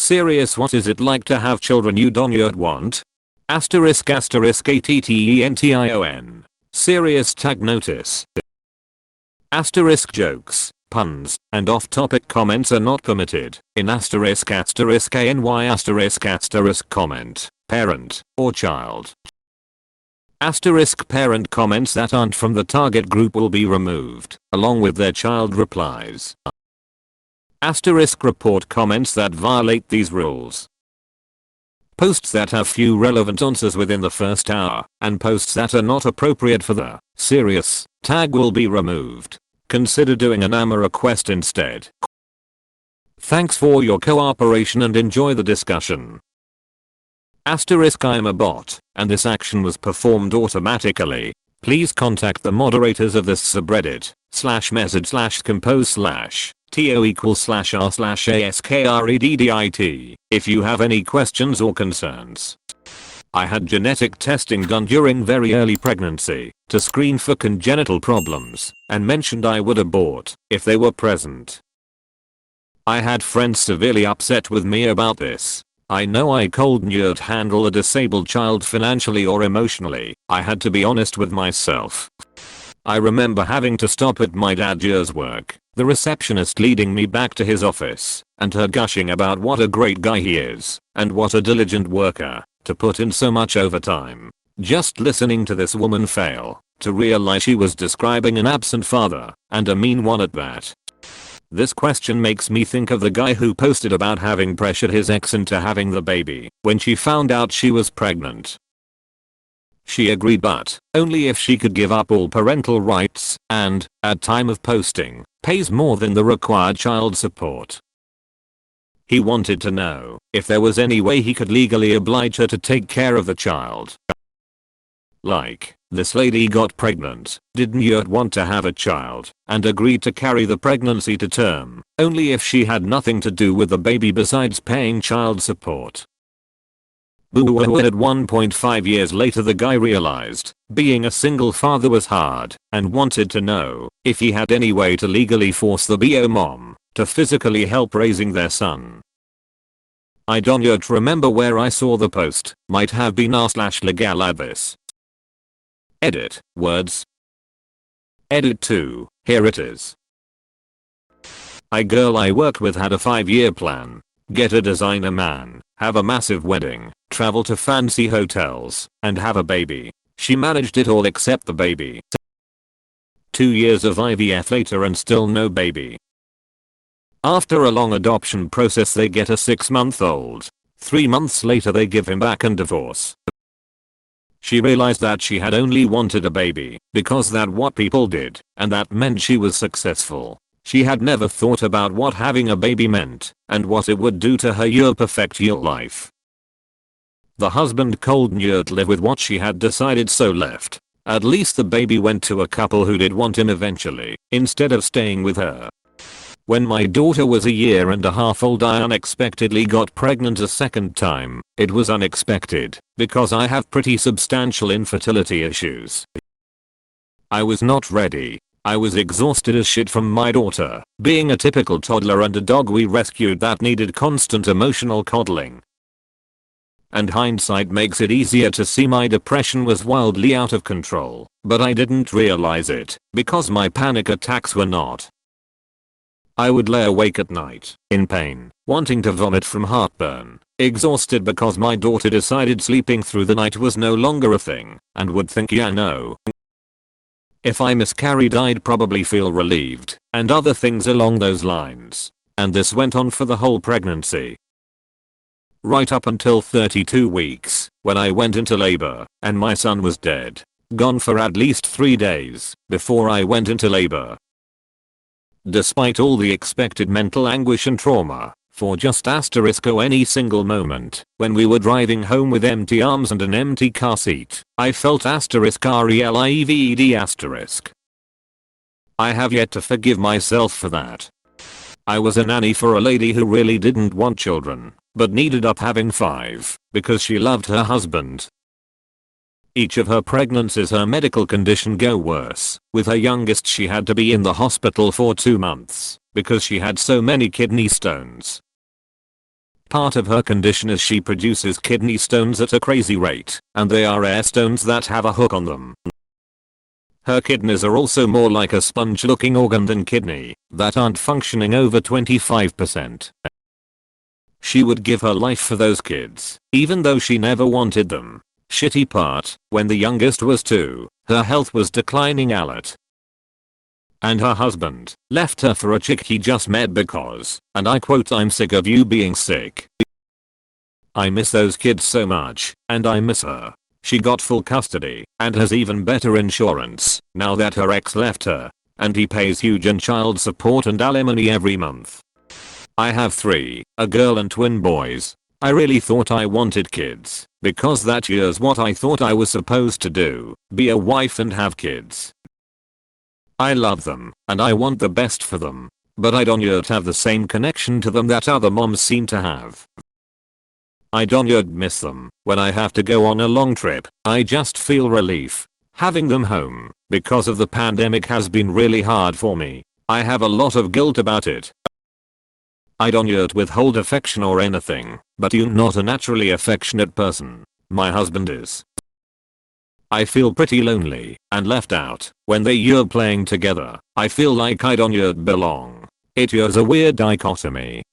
Serious, what is it like to have children you don't want? Asterisk asterisk attention. Serious tag notice. Asterisk jokes, puns, and off-topic comments are not permitted in asterisk asterisk any asterisk comment, parent, or child. Asterisk parent comments that aren't from the target group will be removed, along with their child replies. Asterisk report comments that violate these rules. Posts that have few relevant answers within the first hour, and posts that are not appropriate for the serious tag will be removed. Consider doing an AMA request instead. Thanks for your cooperation and enjoy the discussion. Asterisk I'm a bot, and this action was performed automatically. Please contact the moderators of this subreddit, /message/compose/to/r/askreddit if you have any questions or concerns. I had genetic testing done during very early pregnancy to screen for congenital problems and mentioned I would abort if they were present. I had friends severely upset with me about this. I know I couldn't handle a disabled child financially or emotionally. I had to be honest with myself. I remember having to stop at my dad's work, the receptionist leading me back to his office, and her gushing about what a great guy he is, and what a diligent worker, to put in so much overtime. Just listening to this woman fail, to realize she was describing an absent father, and a mean one at that. This question makes me think of the guy who posted about having pressured his ex into having the baby when she found out she was pregnant. She agreed, but only if she could give up all parental rights and, at time of posting, pays more than the required child support. He wanted to know if there was any way he could legally oblige her to take care of the child. Like, this lady got pregnant, didn't want to have a child, and agreed to carry the pregnancy to term, only if she had nothing to do with the baby besides paying child support. Boo. At 1.5 years later the guy realized being a single father was hard and wanted to know if he had any way to legally force the BO mom to physically help raising their son. I don't remember where I saw the post, might have been r/legal advice. Edit, words. Edit 2, here it is. Girl I worked with had a 5-year plan. Get a designer man, have a massive wedding, travel to fancy hotels, and have a baby. She managed it all except the baby. 2 years of IVF later and still no baby. After a long adoption process they get a 6-month-old. 3 months later they give him back and divorce. She realized that she had only wanted a baby because that's what people did, and that meant she was successful. She had never thought about what having a baby meant and what it would do to her perfect life. The husband couldn't live with what she had decided, so left. At least the baby went to a couple who did want him eventually, instead of staying with her. When my daughter was 1.5 years old I unexpectedly got pregnant a second time. It was unexpected because I have pretty substantial infertility issues. I was not ready. I was exhausted as shit from my daughter being a typical toddler and a dog we rescued that needed constant emotional coddling. And hindsight makes it easier to see my depression was wildly out of control, but I didn't realize it because my panic attacks were not. I would lay awake at night, in pain, wanting to vomit from heartburn, exhausted because my daughter decided sleeping through the night was no longer a thing, and would think yeah no. If I miscarried I'd probably feel relieved, and other things along those lines. And this went on for the whole pregnancy. Right up until 32 weeks, when I went into labor, and my son was dead. Gone for at least 3 days, before I went into labor. Despite all the expected mental anguish and trauma, for just any single moment, when we were driving home with empty arms and an empty car seat, I felt relieved. I have yet to forgive myself for that. I was a nanny for a lady who really didn't want children, but needed up having 5, because she loved her husband. Each of her pregnancies her medical condition got worse. With her youngest she had to be in the hospital for 2 months because she had so many kidney stones. Part of her condition is she produces kidney stones at a crazy rate, and they are rare stones that have a hook on them. Her kidneys are also more like a sponge looking organ than kidney, that aren't functioning over 25%. She would give her life for those kids, even though she never wanted them. Shitty part, when the youngest was 2, her health was declining a lot. And her husband left her for a chick he just met because, and I quote, "I'm sick of you being sick." I miss those kids so much, and I miss her. She got full custody, and has even better insurance, now that her ex left her. And he pays huge in child support and alimony every month. I have 3, a girl and twin boys. I really thought I wanted kids, because that year's what I thought I was supposed to do, be a wife and have kids. I love them, and I want the best for them, but I don't yet have the same connection to them that other moms seem to have. I don't yet miss them. When I have to go on a long trip, I just feel relief. Having them home, because of the pandemic, has been really hard for me. I have a lot of guilt about it. I don't yet withhold affection or anything, but you're not a naturally affectionate person. My husband is. I feel pretty lonely and left out when you're playing together. I feel like I don't yet belong. It is a weird dichotomy.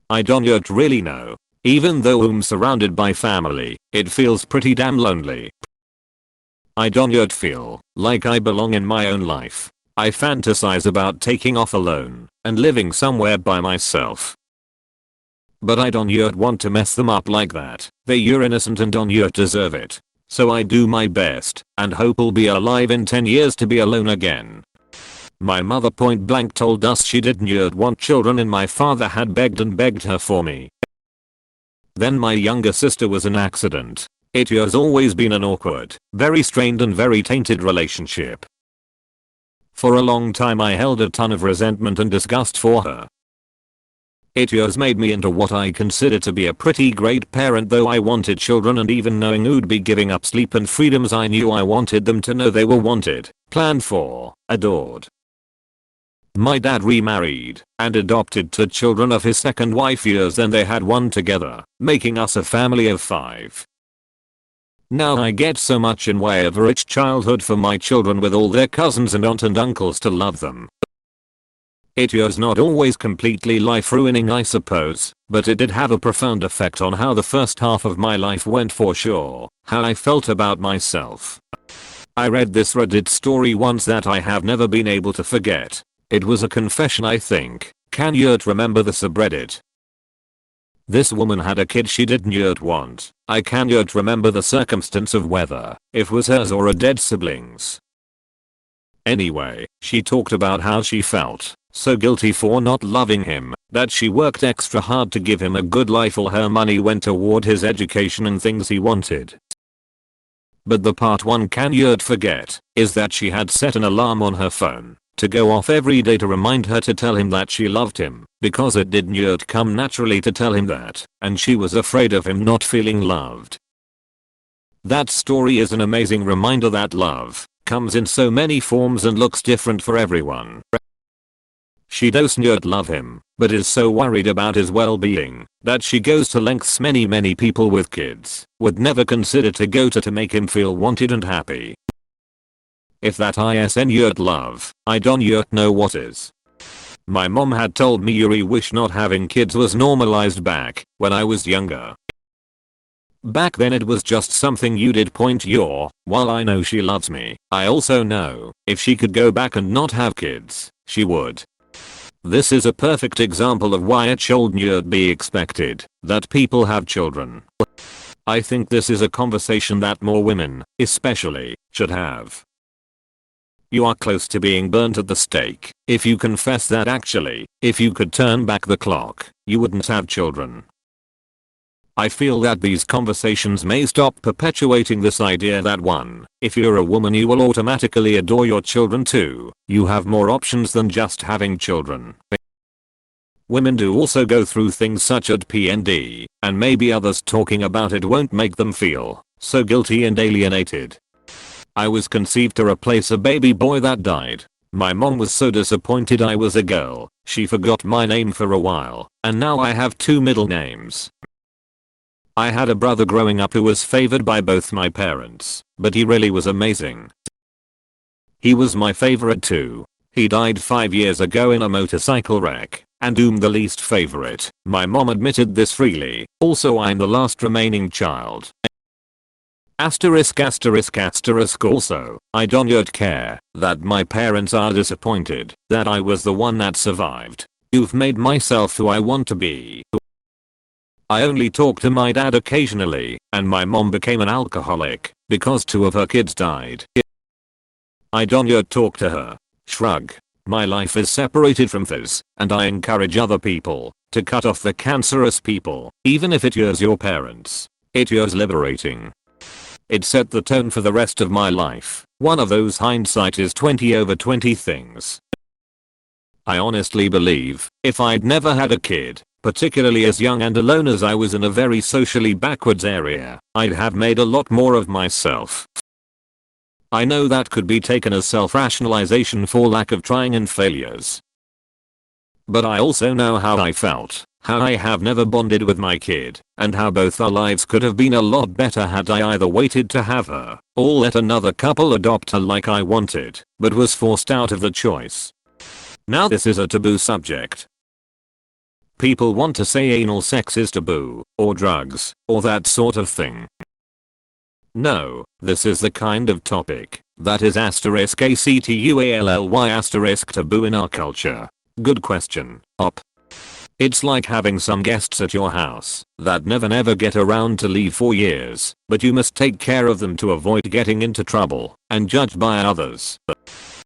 I don't yet really know. Even though I'm surrounded by family, it feels pretty damn lonely. I don't yet feel like I belong in my own life. I fantasize about taking off alone and living somewhere by myself. But I don't yet want to mess them up like that. They're innocent and don't yet deserve it. So I do my best and hope I'll be alive in 10 years to be alone again. My mother point blank told us she didn't yet want children, and my father had begged and begged her for me. Then my younger sister was an accident. It has always been an awkward, very strained and very tainted relationship. For a long time I held a ton of resentment and disgust for her. It has made me into what I consider to be a pretty great parent, though I wanted children, and even knowing who'd be giving up sleep and freedoms, I knew I wanted them to know they were wanted, planned for, adored. My dad remarried and adopted 2 children of his second wife years then they had one together, making us a family of 5. Now I get so much in way of a rich childhood for my children with all their cousins and aunts and uncles to love them. It was not always completely life ruining, I suppose, but it did have a profound effect on how the first half of my life went for sure, how I felt about myself. I read this Reddit story once that I have never been able to forget. It was a confession, I think. Can you remember the subreddit? This woman had a kid she didn't yet want. I can yet remember the circumstance of whether it was hers or a dead sibling's. Anyway, she talked about how she felt so guilty for not loving him, that she worked extra hard to give him a good life. All her money went toward his education and things he wanted. But the part one can yet forget is that she had set an alarm on her phone to go off every day to remind her to tell him that she loved him, because it didn't yet come naturally to tell him that, and she was afraid of him not feeling loved. That story is an amazing reminder that love comes in so many forms and looks different for everyone. She doesn't yet love him, but is so worried about his well-being that she goes to lengths many people with kids would never consider to go to make him feel wanted and happy. If that isn't yet love, I don't yet know what is. My mom had told me Yuri wish not having kids was normalized back when I was younger. Back then it was just something you did. While I know she loves me, I also know if she could go back and not have kids, she would. This is a perfect example of why it shouldn't be expected that people have children. I think this is a conversation that more women, especially, should have. You are close to being burnt at the stake if you confess that actually, if you could turn back the clock, you wouldn't have children. I feel that these conversations may stop perpetuating this idea that 1, if you're a woman you will automatically adore your children. 2, you have more options than just having children. Women do also go through things such as PND, and maybe others talking about it won't make them feel so guilty and alienated. I was conceived to replace a baby boy that died. My mom was so disappointed I was a girl, she forgot my name for a while, and now I have 2 middle names. I had a brother growing up who was favored by both my parents, but he really was amazing. He was my favorite too. He died 5 years ago in a motorcycle wreck, and the least favorite. My mom admitted this freely. Also, I'm the last remaining child. Asterisk asterisk asterisk also, I do not care that my parents are disappointed that I was the one that survived. You've made myself who I want to be. I only talk to my dad occasionally, and my mom became an alcoholic because 2 of her kids died. I do not talk to her. Shrug. My life is separated from this, and I encourage other people to cut off the cancerous people, even if it was your parents. It was liberating. It set the tone for the rest of my life. One of those hindsight is 20/20 things. I honestly believe, if I'd never had a kid, particularly as young and alone as I was in a very socially backwards area, I'd have made a lot more of myself. I know that could be taken as self-rationalization for lack of trying and failures. But I also know how I felt, how I have never bonded with my kid, and how both our lives could have been a lot better had I either waited to have her, or let another couple adopt her like I wanted, but was forced out of the choice. Now this is a taboo subject. People want to say anal sex is taboo, or drugs, or that sort of thing. No, this is the kind of topic that is *ACTUALLY* taboo in our culture. Good question, Op. It's like having some guests at your house that never get around to leave for years, but you must take care of them to avoid getting into trouble and judged by others.